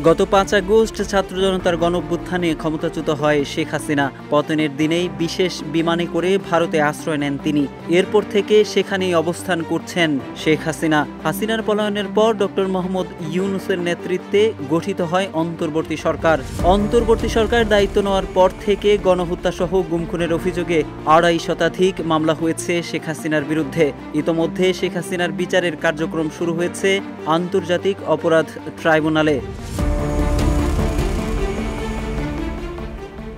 গত ৫ আগস্ট ছাত্র জনতার গণঅভ্যুত্থানে ক্ষমতাচ্যুত হয় শেখ হাসিনা। পতনের দিনেই বিশেষ বিমানে করে ভারতে আশ্রয় নেন তিনি। এরপর থেকে সেখানেই অবস্থান করছেন শেখ হাসিনা। হাসিনার পলায়নের পর ডক্টর মোহাম্মদ ইউনূসের নেতৃত্বে গঠিত হয় অন্তর্বর্তী সরকার। অন্তর্বর্তী সরকার দায়িত্ব নেওয়ার পর থেকে গণহত্যাসহ গুম-খুনের অভিযোগে ২৫ শতাধিক মামলা হয়েছে শেখ হাসিনার বিরুদ্ধে। ইতোমধ্যে শেখ হাসিনার বিচারের কার্যক্রম শুরু হয়েছে আন্তর্জাতিক অপরাধ ট্রাইব্যুনালে।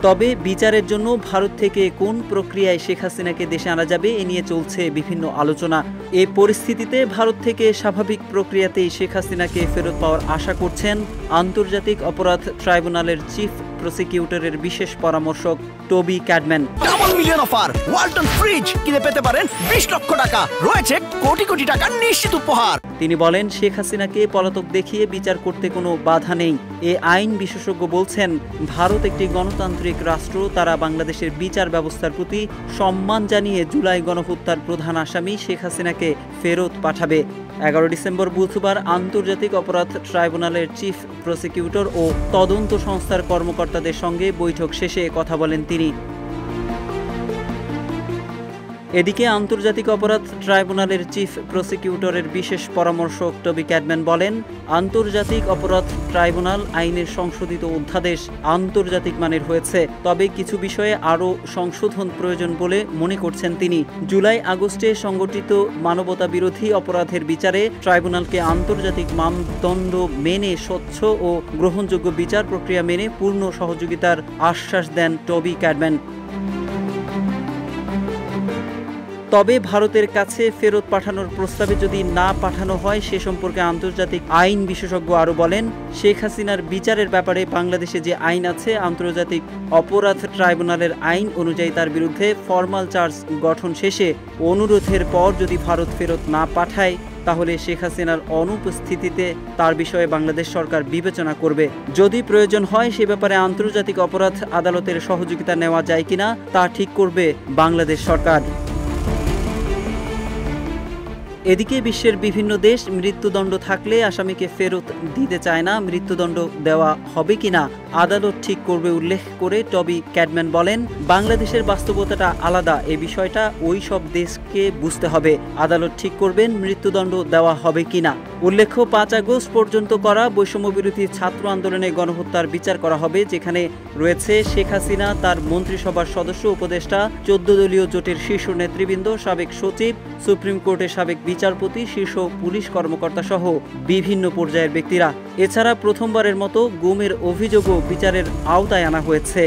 তবে বিচারের জন্য ভারত থেকে কোন প্রক্রিয়ায় শেখ হাসিনাকে দেশে আনা যাবে এ নিয়ে চলছে বিভিন্ন আলোচনা। এ পরিস্থিতিতে ভারত থেকে স্বাভাবিক প্রক্রিয়াতেই শেখ হাসিনাকে ফেরত পাওয়ার আশা করছেন আন্তর্জাতিক অপরাধ ট্রাইব্যুনালের চিফ প্রসিকিউটরের বিশেষ পরামর্শক টবি Cadman. Double million offer, Walton fridge কিনে পেতে পারেন ২০ লক্ষ টাকা, রয়েছে কোটি কোটি টাকার নিশ্চিত উপহার। তিনি বলেন, শেখ হাসিনাকে পলাতক দেখিয়ে বিচার করতে কোনো বাধা নেই। এ আইন বিশেষজ্ঞ বলছেন, ভারত একটি গণতান্ত্রিক রাষ্ট্র, তারা বাংলাদেশের বিচার ব্যবস্থার প্রতি সম্মান জানিয়ে জুলাই গণহত্যার প্রধান আসামি শেখ হাসিনাকে ফেরত পাঠাবে। ১১ ডিসেম্বর বুধবার আন্তর্জাতিক অপরাধ ট্রাইব্যুনালের চিফ প্রসিকিউটর ও তদন্ত সংস্থার কর্মকর্তাদের সঙ্গে বৈঠক শেষে কথা বলেন তিনি। এদিকে আন্তর্জাতিক অপরাধ ট্রাইব্যুনালের চিফ প্রসিকিউটরের বিশেষ পরামর্শক টবি ক্যাডম্যান বলেন, আন্তর্জাতিক অপরাধ ট্রাইব্যুনাল আইনের সংশোধিত অধ্যাদেশ আন্তর্জাতিক মানের হয়েছে, তবে কিছু বিষয়ে আরও সংশোধন প্রয়োজন বলে মনে করছেন তিনি। জুলাই আগস্টে সংগঠিত মানবতা বিরোধী অপরাধের বিচারে ট্রাইব্যুনালকে আন্তর্জাতিক মানদণ্ড মেনে স্বচ্ছ ও গ্রহণযোগ্য বিচার প্রক্রিয়া মেনে পূর্ণ সহযোগিতার আশ্বাস দেন টবি ক্যাডম্যান। তবে ভারতের কাছে ফেরত পাঠানোর প্রস্তাবে যদি না পাঠানো হয় সে সম্পর্কে আন্তর্জাতিক আইন বিশেষজ্ঞ আরও বলেন, শেখ হাসিনার বিচারের ব্যাপারে বাংলাদেশে যে আইন আছে, আন্তর্জাতিক অপরাধ ট্রাইব্যুনালের আইন অনুযায়ী তার বিরুদ্ধে ফরমাল চার্জ গঠন শেষে অনুরোধের পর যদি ভারত ফেরত না পাঠায় তাহলে শেখ হাসিনার অনুপস্থিতিতে তার বিষয়ে বাংলাদেশ সরকার বিবেচনা করবে। যদি প্রয়োজন হয় সে ব্যাপারে আন্তর্জাতিক অপরাধ আদালতের সহযোগিতা নেওয়া যায় কিনা তা ঠিক করবে বাংলাদেশ সরকার। এদিকে বিশ্বের বিভিন্ন দেশ মৃত্যুদণ্ড থাকলে আসামিকে ফেরত দিতে চায় না, মৃত্যুদণ্ড দেওয়া হবে কিনা আদালত ঠিক করবে উল্লেখ করে টবি ক্যাডম্যান বলেন, বাংলাদেশের বাস্তবতাটা আলাদা, এ বিষয়টা ওই সব দেশকে বুঝতে হবে। আদালত ঠিক করবেন মৃত্যুদণ্ড দেওয়া হবে কিনা। উল্লেখ্য, ৫ আগস্ট পর্যন্ত করা বৈষম্যবিরোধী ছাত্র আন্দোলনে গণহত্যার বিচার করা হবে, যেখানে রয়েছে শেখ হাসিনা, তার মন্ত্রিসভার সদস্য, উপদেষ্টা, ১৪ দলীয় জোটের শীর্ষ নেতৃবৃন্দ, সাবেক সচিব, সুপ্রিম কোর্টের সাবেক বিচারপতি, শীর্ষ পুলিশ কর্মকর্তা সহ বিভিন্ন পর্যায়ের ব্যক্তিরা। এছাড়া প্রথমবারের মতো গুমের অভিযোগও বিচারের আওতায় আনা হয়েছে।